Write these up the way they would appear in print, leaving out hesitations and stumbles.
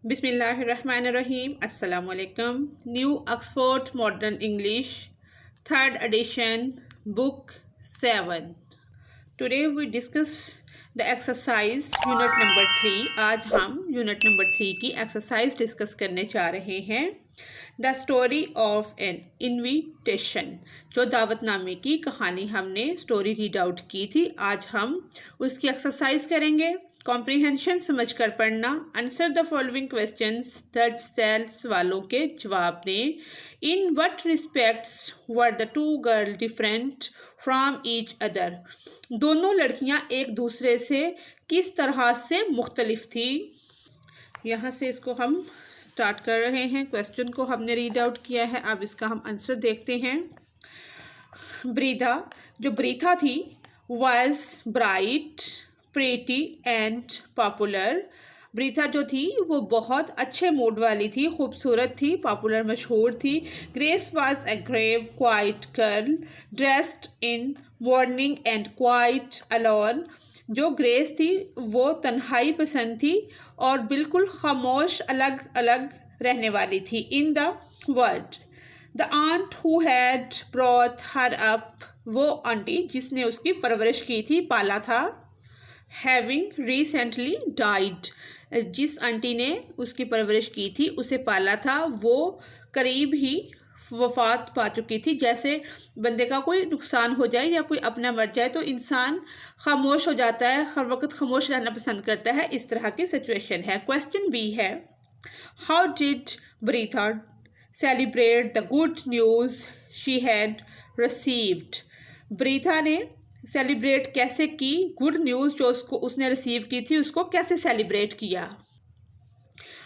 बिस्मिल्लाहिर्रहमानिर्रहीम अस्सलामुअलैकुम। New Oxford Modern English third edition book 7। Today we discuss the exercise unit number 3। आज हम unit number 3 की exercise discuss करने जा रहे हैं। The story of N invitation, जो दावतनामे की कहानी हमने स्टोरी रीड आउट की थी, आज हम उसकी एक्सरसाइज करेंगे। कॉम्प्रीहेंशन समझ कर पढ़ना। आंसर द फॉलोइंग क्वेश्चंस, 10 सेल सवालों के जवाब दें। In what respects were the two girl different from each other, दोनों लड़कियां एक दूसरे से किस तरह से मुख्तलिफ थी। यहाँ से इसको हम स्टार्ट कर रहे हैं। क्वेश्चन को हमने रीड आउट किया है, अब इसका हम आंसर देखते हैं। ब्रीदा, जो ब्रीथा थी, was bright pretty and popular. Bertha जो थी वो बहुत अच्छे मूड वाली थी, खूबसूरत थी, पॉपुलर मशहूर थी। Grace was a grave quite girl dressed in morning and quite alone. जो ग्रेस थी वो तन्हाई पसंद थी और बिल्कुल खामोश अलग अलग रहने वाली थी। In the word the aunt who had brought her up, वो आंटी जिसने उसकी परवरिश की थी, पाला था। हैविंग रिसेंटली डाइड, जिस आंटी ने उसकी परवरिश की थी, उसे पाला था, वो करीब ही वफात पा चुकी थी। जैसे बंदे का कोई नुकसान हो जाए या कोई अपना मर जाए तो इंसान खामोश हो जाता है, हर वक्त खामोश रहना पसंद करता है, इस तरह की सिचुएशन है। क्वेश्चन बी है, how did Bertha celebrate the good news she had received. Bertha ने सेलिब्रेट कैसे की, गुड न्यूज़ जो उसने रिसीव की थी उसको कैसे सेलिब्रेट किया।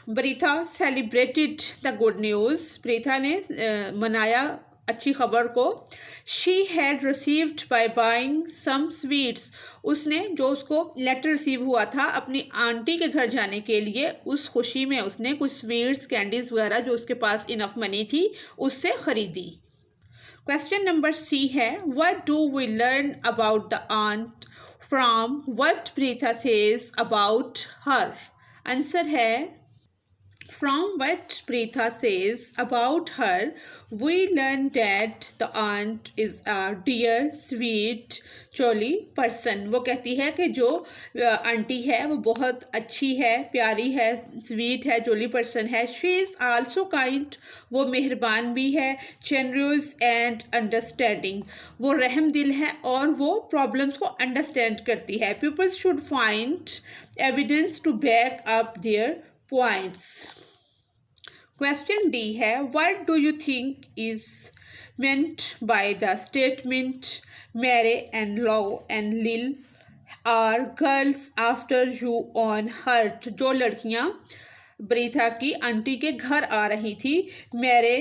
Preetha celebrated the good news, Preetha ने मनाया अच्छी खबर को। She had received by buying some sweets, उसने जो उसको लेटर रिसीव हुआ था अपनी आंटी के घर जाने के लिए, उस खुशी में उसने कुछ स्वीट्स कैंडीज वगैरह जो उसके पास इनफ मनी थी उससे खरीदी। क्वेश्चन नंबर सी है, what do we learn about the aunt from what Bertha says about her. Answer है, from what Preetha says about her, we learn that the aunt is a dear, sweet, jolly person. वो कहती है कि जो aunty है वो बहुत अच्छी है, प्यारी है, स्वीट है, जोली पर्सन है। She is also kind, वो मेहरबान भी है। Generous and understanding, वो रहम दिल है और वो प्रॉब्लम्स को अंडरस्टैंड करती है। Pupils should find evidence to back up their points. Question D है, what do you think is meant by the statement Mary and Lou and Lil are girls after you on hurt। जो लड़कियां ब्रीथा की aunty के घर आ रही थी, मेरे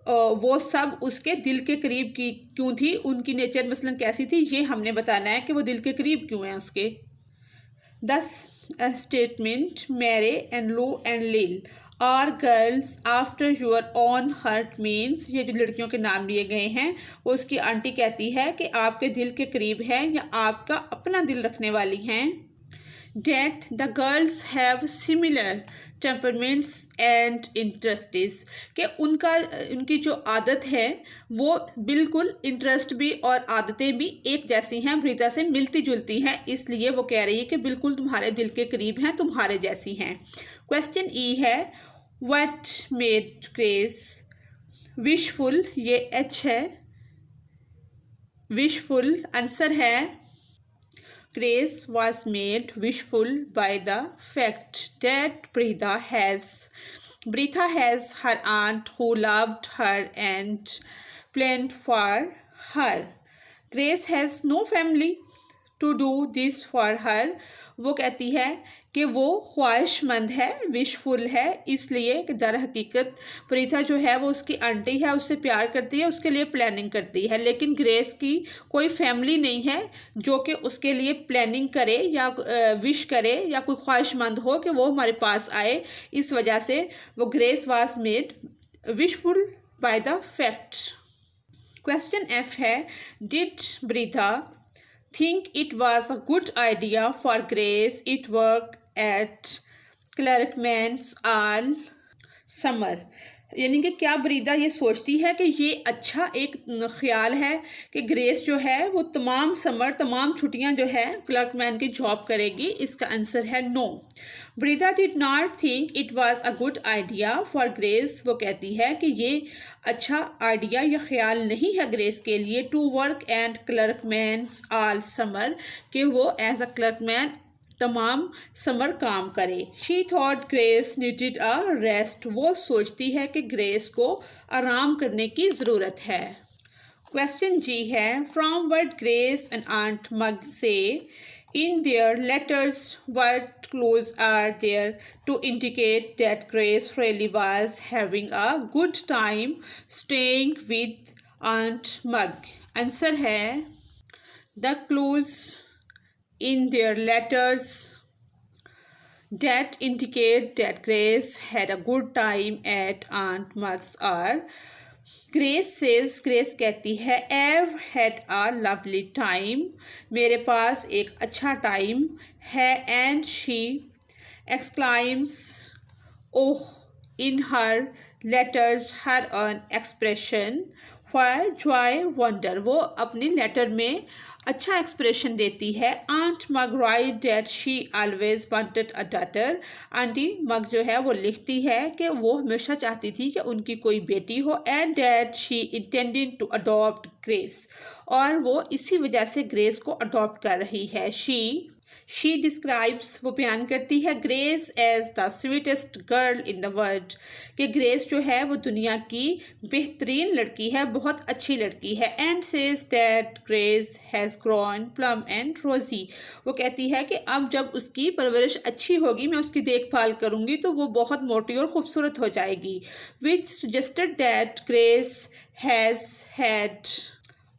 वो सब उसके दिल के करीब की क्यों थी, उनकी नेचर मसलन कैसी थी, ये हमने बताना है कि वो दिल के करीब क्यों हैं उसके। दस स्टेटमेंट मेरे and Lou and Lil are girls after your own heart means, ये जो लड़कियों के नाम लिए गए हैं वो उसकी आंटी कहती है कि आपके दिल के करीब हैं या आपका अपना दिल रखने वाली हैं। That the girls have similar temperaments and interests, कि उनकी जो आदत है वो बिल्कुल इंटरेस्ट भी और आदतें भी एक जैसी हैं, ब्रीथा से मिलती जुलती हैं, इसलिए वो कह रही है कि बिल्कुल तुम्हारे दिल के करीब हैं, तुम्हारे जैसी हैं। क्वेश्चन ई है, व्हाट मेड ग्रेस विशफुल, ये एच है, विशफुल। आंसर है, Grace was made wishful by the fact that Britha has her aunt who loved her and planned for her. Grace has no family to do this for her. वो कहती है कि वो ख्वाहिशमंद है, wishful है, इसलिए कि दर हकीकत प्रीथा जो है वो उसकी आंटी है, उससे प्यार करती है, उसके लिए प्लानिंग करती है, लेकिन ग्रेस की कोई फैमिली नहीं है जो कि उसके लिए प्लानिंग करे या विश करे या कोई ख्वाहिशमंद हो कि वो हमारे पास आए। इस वजह से वो grace was made wishful by the fact. Question F है, did ब्रीथा think it was a good idea for Grace it work at Clerkman's all summer, यानी कि क्या ब्रीदा ये सोचती है कि ये अच्छा एक ख्याल है कि ग्रेस जो है वो तमाम छुट्टियां जो है क्लर्कमैन की जॉब करेगी। इसका आंसर है no. Bertha did not think it was a good idea for Grace, वो कहती है कि ये अच्छा आइडिया या ख्याल नहीं है ग्रेस के लिए to work and Clerkman's all summer, कि वो एज अ क्लर्कमैन तमाम समर काम करे। She thought Grace needed a rest, वो सोचती है कि ग्रेस को आराम करने की ज़रूरत है। क्वेश्चन जी है, from what Grace and Aunt Mag से in their letters what clues are there to indicate that Grace really was having a good time staying with Aunt Mag. Answer है the clues in their letters that indicate that Grace had a good time at Aunt Mug's are. Grace कहती है I've had a lovely time, मेरे पास एक अच्छा time है, and she exclaims oh in her letters her own expression why joy wonder, वो अपनी letter में अच्छा एक्सप्रेशन देती है। Aunt Mag right that she always wanted a daughter, aunty Mag जो है वो लिखती है कि वो हमेशा चाहती थी कि उनकी कोई बेटी हो, and that she intended to adopt Grace, और वो इसी वजह से ग्रेस को अडॉप्ट कर रही है। शी डिस्क्राइब्स, वो बयान करती है Grace as the sweetest girl in the world, कि ग्रेस जो है वो दुनिया की बेहतरीन लड़की है, बहुत अच्छी लड़की है। And says that Grace has grown plum and रोजी, वो कहती है कि अब जब उसकी परवरिश अच्छी होगी, मैं उसकी देखभाल करूँगी तो वो बहुत मोटी और ख़ूबसूरत हो जाएगी। Which suggested that Grace has had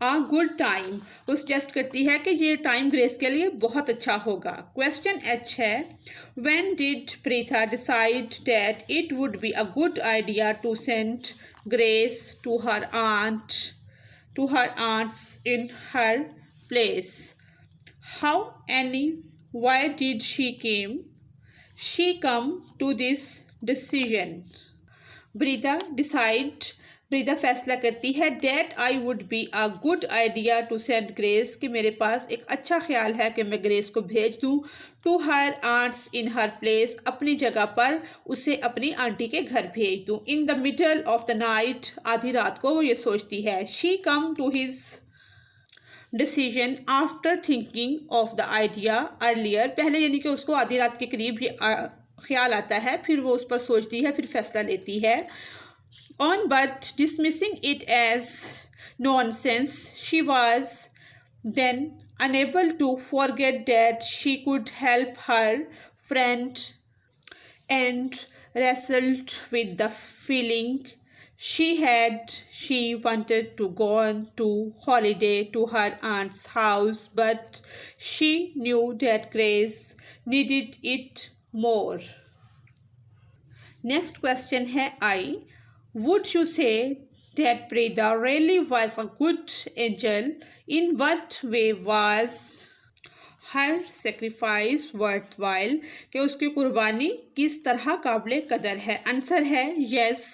a good time, वो सजेस्ट करती है कि ये टाइम ग्रेस के लिए बहुत अच्छा होगा। क्वेश्चन एच है, when did Bertha decide that it would be a good idea to send Grace to her aunts in her place, how any why did she come to this decision. Bertha फैसला करती है that I would be a good idea to send Grace, कि मेरे पास एक अच्छा ख्याल है कि मैं ग्रेस को भेज दूँ to her aunts in her place, अपनी जगह पर उसे अपनी आंटी के घर भेज दूँ। In the middle of the night, आधी रात को वो ये सोचती है। She come to his decision after thinking of the idea earlier, पहले यानी कि उसको आधी रात के करीब ये ख्याल आता है, फिर वो उस पर सोचती है, फिर फैसला लेती है। On but dismissing it as nonsense, she was then unable to forget that she could help her friend and wrestled with the feeling she wanted to go on to holiday to her aunt's house, but she knew that Grace needed it more. Next question है I. Would you say that Prida really was a good angel? In what way was her sacrifice worthwhile? कि उसकी कुर्बानी किस तरह काबिल कदर है। Answer है yes.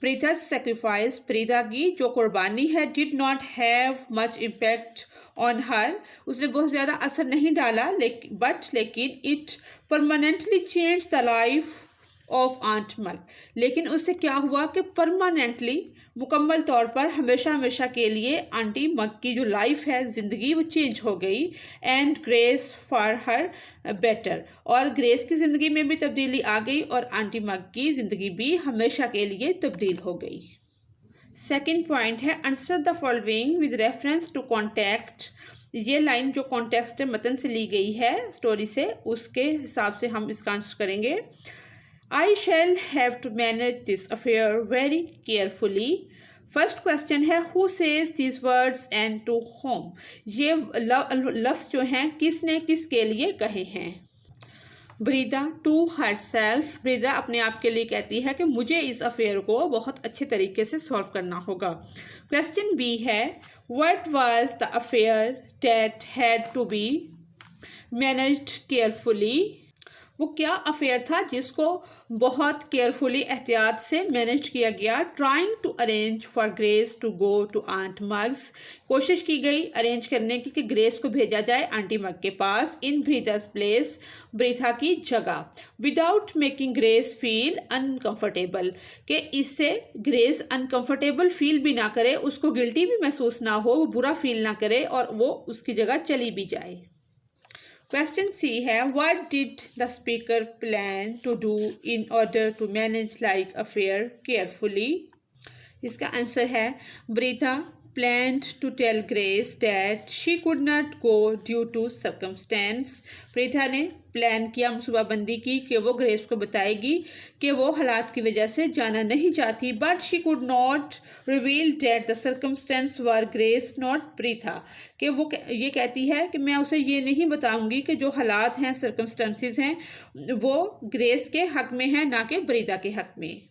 Prida's sacrifice, प्रीदा की जो कुर्बानी है, did not have much impact on her, उसने बहुत ज़्यादा असर नहीं डाला, लेकिन it permanently changed the life of Aunt Mag, लेकिन उससे क्या हुआ कि परमानेंटली, मुकम्मल तौर पर हमेशा के लिए आंटी मग की जो लाइफ है, ज़िंदगी, वो चेंज हो गई। And grace for her better, और ग्रेस की ज़िंदगी में भी तब्दीली आ गई और आंटी मग की ज़िंदगी भी हमेशा के लिए तब्दील हो गई। सेकंड पॉइंट है, answer the following with reference to context. ये लाइन जो कॉन्टेक्स्ट मतन से ली गई है, स्टोरी से, उसके हिसाब से हम इसका आंसर करेंगे। I shall have to manage this affair very carefully. First question है, who says these words and to whom? ये लफ्ज़ जो हैं किसने किसके लिए कहे हैं। ब्रीदा टू herself, ब्रीदा अपने आप के लिए कहती है कि मुझे इस अफेयर को बहुत अच्छे तरीके से सॉल्व करना होगा। क्वेश्चन बी है, what was the affair that had to be managed carefully? वो क्या अफेयर था जिसको बहुत केयरफुली एहतियात से मैनेज किया गया। Trying to arrange for Grace to go to aunt Meg's, कोशिश की गई अरेंज करने की कि ग्रेस को भेजा जाए आंटी मग के पास। इन ब्रीथा's प्लेस, ब्रीथा की जगह। Without making grace feel uncomfortable, कि इससे ग्रेस अनकंफर्टेबल फील भी ना करे, उसको गिल्टी भी महसूस ना हो, वो बुरा फील ना करे और वो उसकी जगह चली भी जाए। क्वेश्चन सी है, what did the speaker plan to do in order to manage like affair carefully. इसका आंसर है, Preetha planned to tell Grace that she could not go due to circumstance। Preetha ने प्लान किया, मनसूबाबंदी की कि वो ग्रेस को बताएगी कि वो हालात की वजह से जाना नहीं चाहती। But she could not reveal that the circumstances were Grace not Preetha, कि वो ये कहती है कि मैं उसे ये नहीं बताऊंगी कि जो हालात हैं, सर्कमस्टेंसेस हैं, वो ग्रेस के हक में हैं, ना कि प्रीथा के हक में।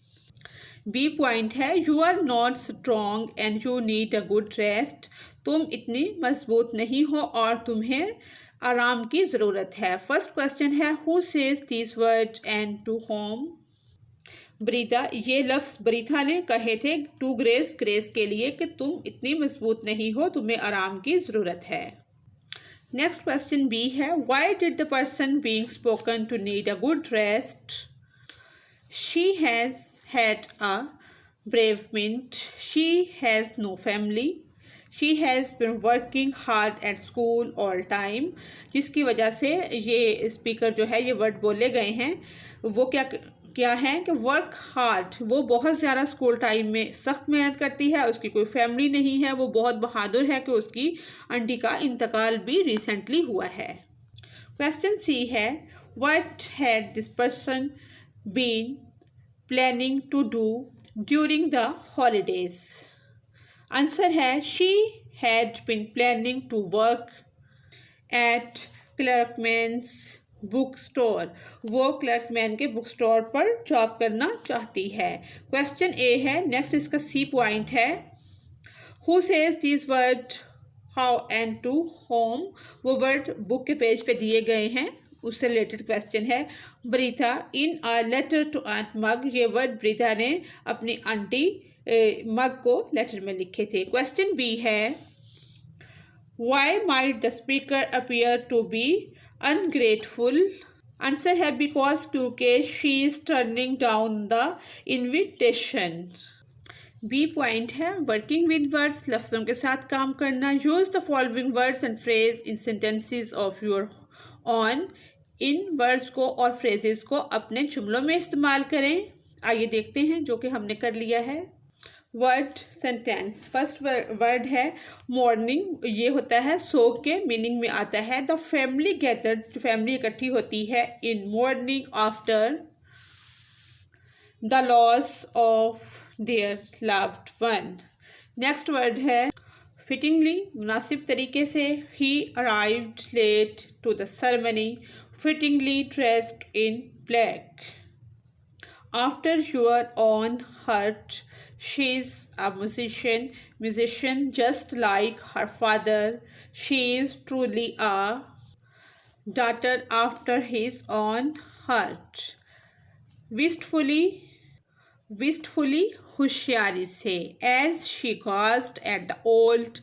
बी पॉइंट है, you are not strong and you need a good rest. तुम इतनी मजबूत नहीं हो और तुम्हें आराम की ज़रूरत है। फर्स्ट क्वेश्चन है, who says this word and to home. Bertha, ये लफ्ज़ ब्रीथा ने कहे थे टू ग्रेस, ग्रेस के लिए, कि तुम इतनी मजबूत नहीं हो, तुम्हें आराम की ज़रूरत है। नेक्स्ट क्वेश्चन बी है, why did the person being spoken to need a good rest. She has had a bereavement, she has no family, she has been working hard at school all time। जिसकी वजह से ये speaker जो है ये word बोले गए हैं, वो क्या है कि वर्क हार्ड, वो बहुत ज़्यादा स्कूल टाइम में सख्त मेहनत करती है, उसकी कोई फैमिली नहीं है, वो बहुत बहादुर है कि उसकी आंटी का इंतकाल भी रिसेंटली हुआ है। क्वेश्चन सी है, what had this person been planning to do during the holidays। Answer है, she had been planning to work at Clerkman's book store, वो क्लर्कमैन के बुक स्टोर पर जॉब करना चाहती है। क्वेश्चन ए है। नेक्स्ट इसका सी पॉइंट है, who says this word how and to home. वो वर्ड बुक के पेज पे दिए गए हैं, उससे रिलेटेड क्वेश्चन है। Preetha in a letter to aunt Meg, ये वर्ड ब्रीथा ने अपनी आंटी मग को लेटर में लिखे थे। क्वेश्चन बी है, why might the speaker appear to be ungrateful. Answer है, बिकॉज क्योंकि she is turning down the invitation. B point है, वर्किंग विद वर्ड्स, लफ्ज़ों के साथ काम करना। Use the following words and phrase in sentences of your own. इन words को और फ्रेजेस को अपने जुमलों में इस्तेमाल करें। आइए देखते हैं, जो कि हमने कर लिया है। वर्ड सेंटेंस, फर्स्ट वर्ड है मॉर्निंग, ये होता है सो के मीनिंग में आता है। द फैमिली गैदर्ड, फैमिली इकट्ठी होती है in mourning after the loss of their loved one. Next word है फिटिंगली, मुनासिब तरीके से। He arrived late to the ceremony, fittingly dressed in black। After your own heart, she's a musician just like her father। She is truly a daughter after his own heart। wistfully होशियारी से। As she gazed at the old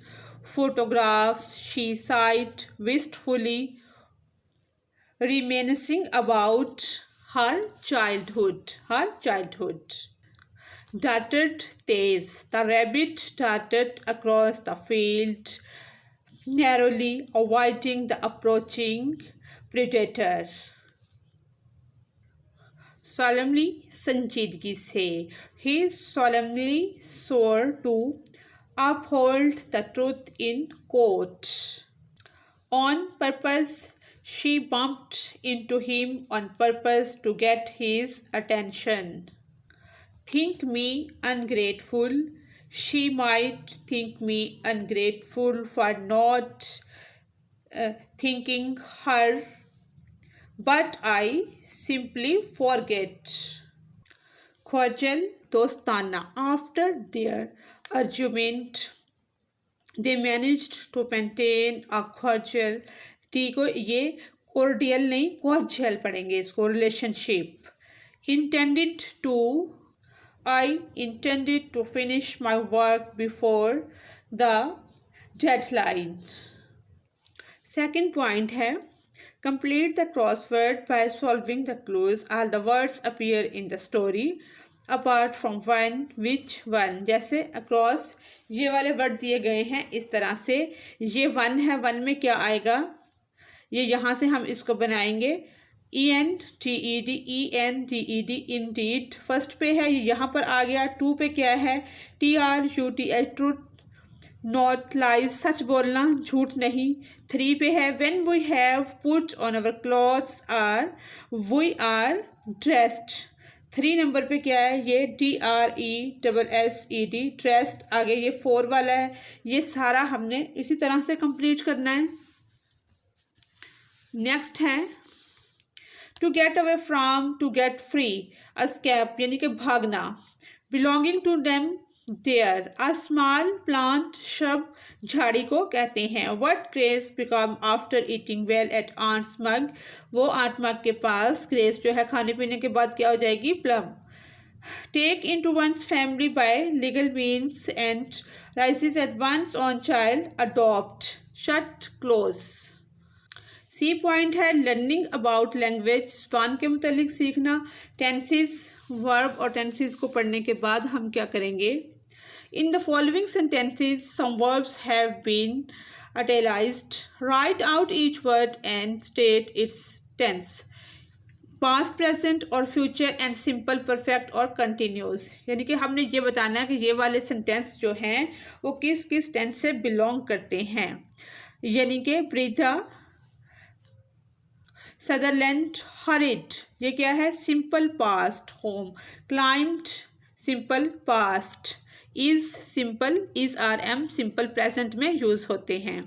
photographs, she sighed wistfully, reminiscing about her childhood। Darted Tej, the rabbit darted across the field, narrowly avoiding the approaching predator। solemnly संजीदगी से। He solemnly swore to uphold the truth in court। On purpose, she bumped into him on purpose to get his attention। Think me ungrateful, she might think me ungrateful for not thinking her, but I simply forget। cordial दोस्ताना, after their argument they managed to maintain a cordial। ठीक हो, ये cordial नहीं, cordial पढ़ेंगे इसको, relationship. Intended to, I intended to finish my work before the deadline. Second point है complete the crossword by solving the clues. All the words appear in the story apart from one. Which one? जैसे across ये वाले word दिए गए हैं इस तरह से, ये वन है, वन में क्या आएगा, ये यहाँ से हम इसको बनाएंगे ENTED, ENDED, इंडीड फर्स्ट पे है, ये यहाँ पर आ गया। टू पे क्या है, TRUTH, ट्रूथ, नॉट, लाइज सच बोलना, झूठ नहीं। थ्री पे है when we have put on our clothes are, we are dressed. Three number पे क्या है, ये DRESSED, ड्रेस्ड। आगे ये फोर वाला है, ये सारा हमने इसी तरह से कंप्लीट करना है। नेक्स्ट है to get away from, to get free, escape यानी कि भागना। Belonging to them, there, a small plant, shrub, झाड़ी को कहते हैं। What Grace become after eating well at Aunt's Mag, वो आंट मग के पास ग्रेस जो है खाने पीने के बाद क्या हो जाएगी, plum. Take into one's family by legal means and raises at one's own child, adopt, shut, close. C point है लर्निंग अबाउट लैंग्वेज, ज़बान के मुतालिक सीखना। टेंसेस, वर्ब और टेंसेस को पढ़ने के बाद हम क्या करेंगे, in the following sentences some verbs have been italicized, write out each word and state its tense. Past, present और फ्यूचर एंड सिंपल, परफेक्ट और कंटिन्यूस। यानी कि हमने ये बताना है कि ये वाले सेंटेंस जो हैं वो किस किस टेंस से बिलोंग करते हैं। यानी कि ब्रीदा, सदरलैंड, हरिड, ये क्या है, simple past. Home, climbed, simple past. Is, simple, is are am simple present में यूज होते हैं।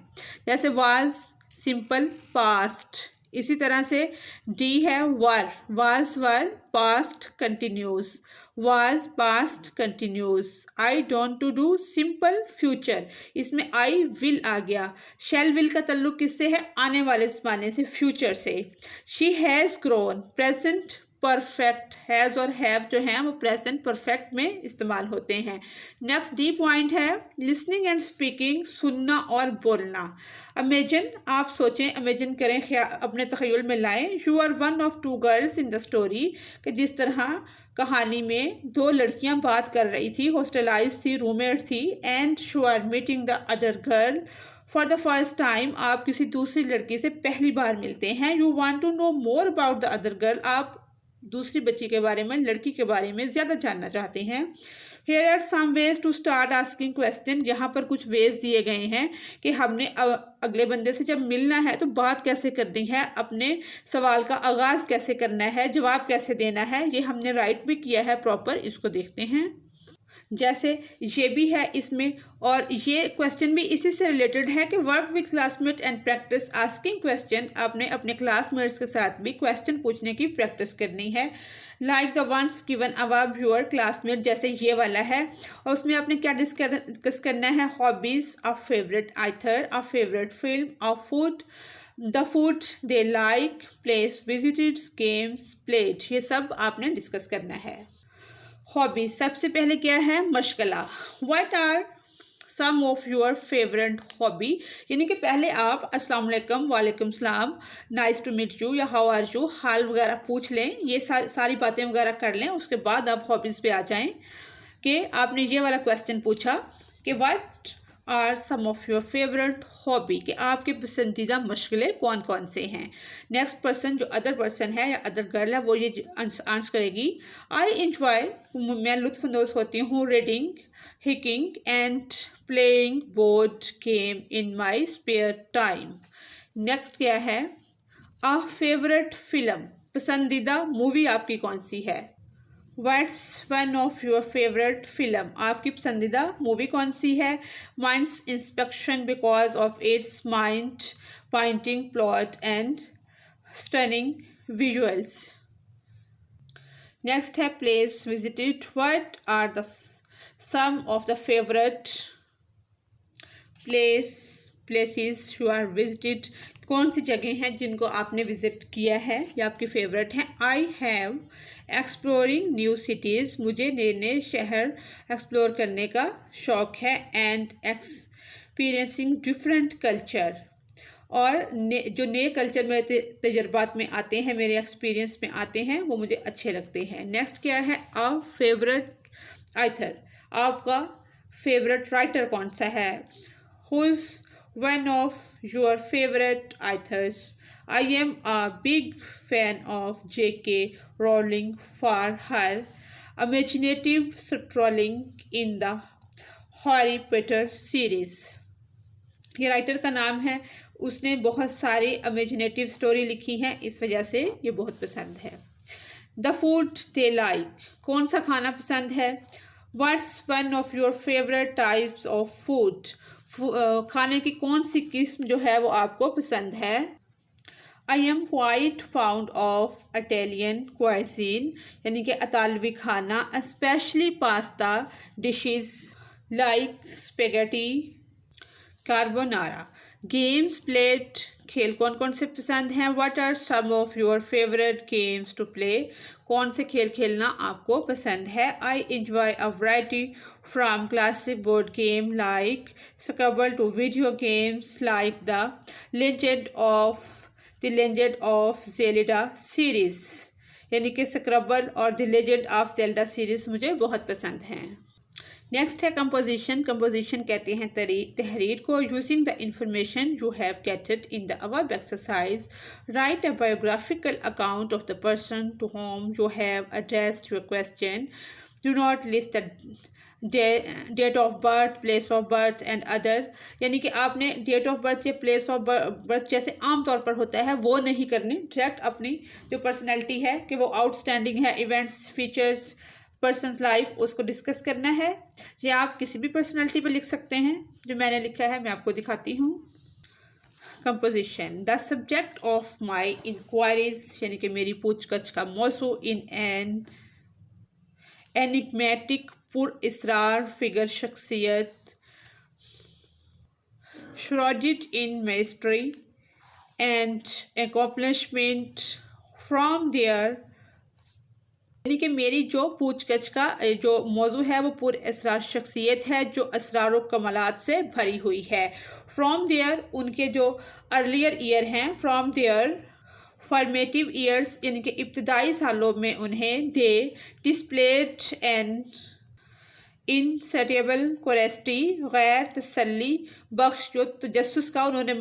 जैसे वाज, सिंपल पास्ट। इसी तरह से डी है were, was were, past continuous, was past continuous. I don't to do, simple future, इसमें I will आ गया। शैल विल का तल्लुक किससे है, आने वाले ज़माने से, फ्यूचर से। She has grown, present perfect, has और हैव जो हैं वो प्रेजेंट परफेक्ट में इस्तेमाल होते हैं। नेक्स्ट डी पॉइंट है लिसनिंग एंड स्पीकिंग, सुनना और बोलना। इमेजिन, आप सोचें, इमेजिन करें, अपने तख़य्युल में लाएं। You are one of two girls in the story, कि जिस तरह कहानी में दो लड़कियां बात कर रही थी, हॉस्टलाइज थी, रूममेट थी। And you are meeting the other girl for the first time, आप किसी दूसरी लड़की से पहली बार मिलते हैं। You want to know more about the other girl, आप दूसरी बच्ची के बारे में, लड़की के बारे में ज़्यादा जानना चाहते हैं। Here are some ways to start asking question, यहाँ पर कुछ वेज दिए गए हैं कि हमने अगले बंदे से जब मिलना है तो बात कैसे करनी है, अपने सवाल का आगाज़ कैसे करना है, जवाब कैसे देना है। ये हमने राइट भी किया है प्रॉपर, इसको देखते हैं। जैसे ये भी है इसमें, और ये क्वेश्चन भी इसी से रिलेटेड है कि work with classmate and practice asking question, आपने अपने क्लासमेट्स के साथ भी क्वेश्चन पूछने की प्रैक्टिस करनी है। Like the ones given above your classmate, जैसे ये वाला है, और उसमें आपने क्या डिस्कस करना है, hobbies, a favourite author, a favourite film, a food, the food they like, place visited, games played, ये सब आपने डिस्कस करना है। हॉबी, सबसे पहले क्या है, मशगला। What are some of your favourite hobby, यानी कि पहले आप अस्सलाम वालेकुम, वालेकुम सलाम, नाइस टू मीट यू या हाउ आर यू, हाल वगैरह पूछ लें, ये सारी बातें वगैरह कर लें। उसके बाद आप हॉबीज़ पे आ जाएं कि आपने ये वाला क्वेश्चन पूछा कि what are some of your favourite hobby, कि आपके पसंदीदा मशगले कौन कौन से हैं। नेक्स्ट पर्सन, जो अदर पर्सन है या अदर गर्ल है, वो ये आंसर करेगी। आई इंजॉय, मैं लुत्फ़अंदोज़ होती हूँ, reading, hiking and playing board game in my spare time. Next क्या है, आ फेवरेट फिल्म, पसंदीदा मूवी आपकी कौन सी है। What's one of your favourite film, आपकी पसंदीदा मूवी कौन सी है। Mine's Inception because of its mind pointing plot and stunning visuals. Next है place visited, what are the some of the favourite place places you are visited, कौन सी जगह हैं जिनको आपने विज़िट किया है या आपकी फेवरेट हैं। I have exploring new cities, मुझे नए नए शहर एक्सप्लोर करने का शौक़ है। एंड एक्सपीरियंसिंग डिफरेंट कल्चर, और जो नए कल्चर मेरे तजर्बात में आते हैं, मेरे एक्सपीरियंस में आते हैं, वो मुझे अच्छे लगते हैं। नेक्स्ट क्या है, अ फेवरेट आइथर, आपका फेवरेट राइटर कौन सा है। Who is one of your favourite authors. I am a big fan of J.K. Rowling for her imaginative storing in the Harry Potter series. ये राइटर का नाम है, उसने बहुत सारी इमेजिनेटिव स्टोरी लिखी हैं, इस वजह से ये बहुत पसंद है। द फूड दे लाइक, कौन सा खाना पसंद है। What's one of your favourite types of food, खाने की कौन सी किस्म जो है वो आपको पसंद है। I am quite found of Italian cuisine, यानी कि इतालवी खाना, specially pasta dishes like spaghetti carbonara. Games played, खेल कौन कौन से पसंद हैं। What are some of your favourite games to play, कौन से खेल खेलना आपको पसंद है। I enjoy a variety from classic board game like Scrabble to video games like the Legend of Zelda series, यानी कि स्क्रैबल और the Legend of Zelda series मुझे बहुत पसंद हैं। नेक्स्ट है कंपोजिशन। कंपोजिशन कहते हैं तहरीर को। Using the information you have gated in the above exercise, write a biographical account of the person to whom you have addressed your question. Do not list the date of birth, place of birth and other, यानी कि आपने date of birth या place of birth जैसे आम तौर पर होता है वो नहीं करनी। डायरेक्ट अपनी जो पर्सनैलिटी है कि वो आउटस्टैंडिंग है, इवेंट्स, फीचर्स, पर्सनस लाइफ, उसको डिस्कस करना है। या आप किसी भी पर्सनालिटी पर लिख सकते हैं। जो मैंने लिखा है मैं आपको दिखाती हूँ। Composition, the subject of my inquiries, यानी कि मेरी पूछगछ का मौजू, इन एन एनिग्मेटिक पुरअसरार फिगर शख्सियत, shrouded in mystery and accomplishment from their, यानी कि मेरी जो पूछगछ का जो मौजू है वो पुरअसरार शख्सियत है जो असरार व कमालात से भरी हुई है। फ्रॉम देयर, उनके जो अर्लियर ईयर हैं, फ्रॉम देयर फॉर्मेटिव ईयर्स, यानी कि इब्तदाई सालों में उन्हें दे डिस्प्लेड एन इनसेटिएबल क्यूरियोसिटी, गैर तसल्ली बख्श जो तजस्सुस का उन्होंने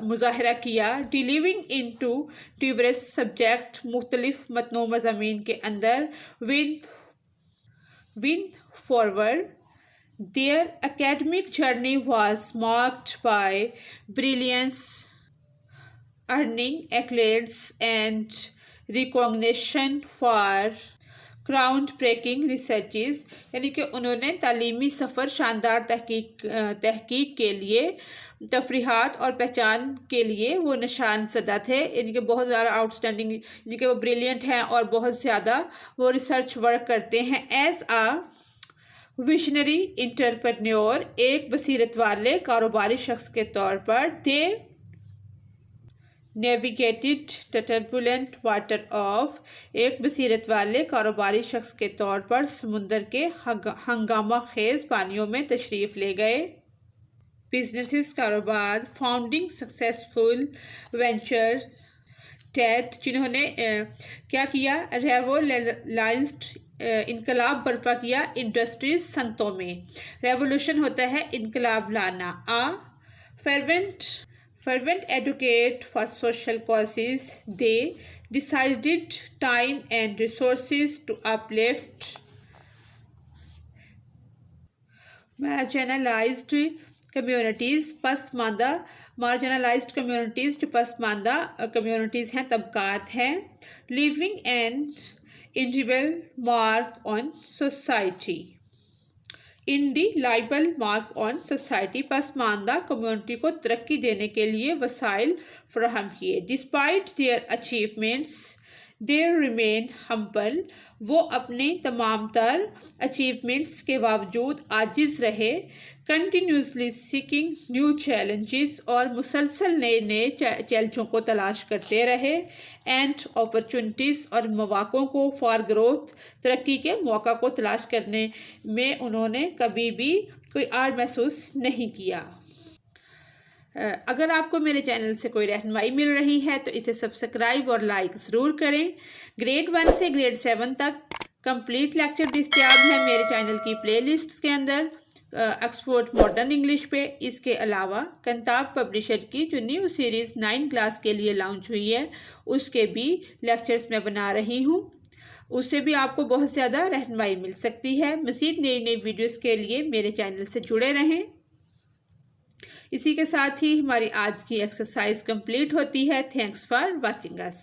मुजाहरा किया। डिलीविंग इन टू डिवरस सब्जेक्ट, मुख्तलिफ मतनों मज़ामीन के अंदर। Win forward, their academic journey was marked by brilliance, earning accolades and recognition for ground breaking researches, यानी कि उन्होंने तालीमी सफ़र शानदार तहकीक के लिए, तफरीहात और पहचान के लिए वो निशान ज़दा थे। यानी कि बहुत ज़्यादा आउटस्टैंडिंग, यानी कि वो ब्रिलियंट हैं और बहुत ज़्यादा वो रिसर्च वर्क करते हैं। एज आ विशनरी इंटरप्रेन्योर, एक बसीरत वाले कारोबारी शख्स के तौर पर। They navigated the turbulent water of, एक बसीरत वाले कारोबारी शख्स के तौर पर समुंदर के हंगामा खेज पानियों में तशरीफ़ ले गए। बिजनेसेस, कारोबार। फाउंडिंग सक्सेसफुल वेंचर्स, टेट, जिन्होंने क्या किया, रेवोलाइज्ड इनकलाब बर्पा किया इंडस्ट्रीज, संतों में। रेवोल्यूशन होता है इनकलाब लाना। fervent advocate for social causes, they decided time and resources to uplift marginalized communities, Pasmanda, marginalized communities जो पसमानदा communities हैं, तबकात हैं। leaving an indelible mark on society, indelible mark on society, पसमानदा कम्युनिटी को तरक्की देने के लिए वसाइल फराहम किए। Despite their achievements, they remain humble, वो अपने तमाम तर अचीवमेंट्स के बावजूद आजिज़ रहे, कंटिन्यूसली सीकिंग न्यू चैलेंजेस, और मुसलसल नए नए चैलेंजों को तलाश करते रहे, एंड अपॉर्चुनिटीज़, और मौक़ों को, फॉर ग्रोथ, तरक्की के मौक़ा को तलाश करने में उन्होंने कभी भी कोई आड़ महसूस नहीं किया। अगर आपको मेरे चैनल से कोई रहनुमाई मिल रही है तो इसे सब्सक्राइब और लाइक ज़रूर करें। ग्रेड 1 से ग्रेड 7 तक कंप्लीट लेक्चर दस्तयाब है मेरे चैनल की प्लेलिस्ट के अंदर ऑक्सफोर्ड मॉडर्न इंग्लिश पे। इसके अलावा कंताब पब्लिशर की जो न्यू सीरीज़ 9 क्लास के लिए लॉन्च हुई है उसके भी लेक्चर्स मैं बना रही हूँ, उससे भी आपको बहुत ज़्यादा रहनुमाई मिल सकती है। मज़ीद नई नई वीडियोज़ के लिए मेरे चैनल से जुड़े रहें। इसी के साथ ही हमारी आज की एक्सरसाइज कंप्लीट होती है। Thanks for watching us.